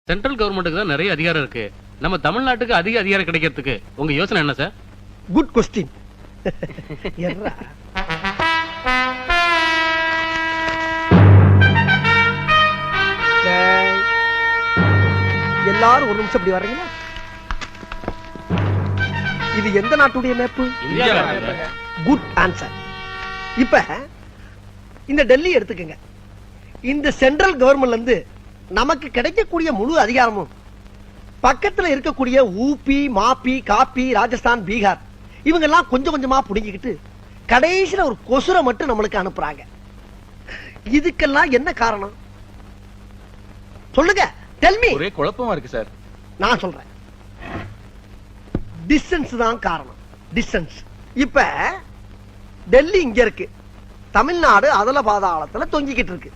Central கவர்மெண்ட்டுக்கு தான் நிறைய அதிகாரம் இருக்கு. நம்ம தமிழ்நாட்டுக்கு அதிக அதிகாரம் கிடைக்கிறதுக்கு உங்க யோசனை என்ன சார்? Good question. எல்லாரும் ஒரு நிமிஷம் இப்படி வர்றீங்களா? இது எந்த நாட்டுடைய மேப்பு? Good answer. இப்ப இந்த டெல்லி எடுத்துக்கங்க. இந்த சென்ட்ரல் கவர்மெண்ட்ல இருந்து நமக்கு கிடைக்கக்கூடிய முழு அதிகாரமும் பக்கத்துல இருக்கக்கூடிய ஊபி, மாப்பி, காப்பி, ராஜஸ்தான், பீகார் இவங்க எல்லாம் கொஞ்சம் கொஞ்சமா புடுங்கிக்கிட்டு கடைசியில ஒரு கொசுரை மட்டும் நம்மளுக்கு அனுப்புறாங்க. இதுக்கெல்லாம் என்ன காரணம் சொல்லுங்க? Tell me. ஒரே குழப்பமா இருக்கு சார். நான் சொல்றேன், டிஸ்டன்ஸ் தான் காரணம். டிஸ்டன்ஸ். இப்ப டெல்லி இங்க இருக்கு, தமிழ்நாடு அதல பாதாளத்துல தொங்கிக்கிட்டு இருக்கு.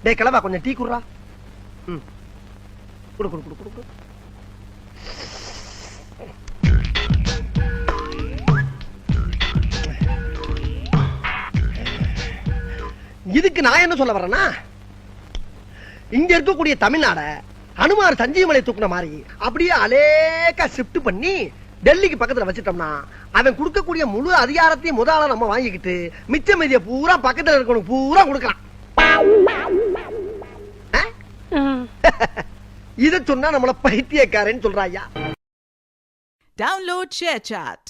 டே கிளம்பா, கொஞ்சம் டீ குடுறா. குடு குடு குடு குடு. இதுக்கு நான் என்ன சொல்ல வரேன்னா, இங்க இருக்கக்கூடிய தமிழ்நாட அனுமார் சஞ்சீவமலை தூக்குன மாதிரி அப்படியே அலேக்கா ஷிஃப்ட் பண்ணி டெல்லிக்கு பக்கத்துல வச்சிட்டோம்னா அவன் கொடுக்கக்கூடிய முழு அதிகாரத்தையும் முதல்ல நம்ம வாங்கிக்கிட்டு மிச்ச மீதிய பூரா பக்கத்துல இருக்கணும் பூரா கொடுக்கலாம். இத சொன்னா நம்மள பைத்தியக்காரன்னு சொல்றாயா? Download ShareChat.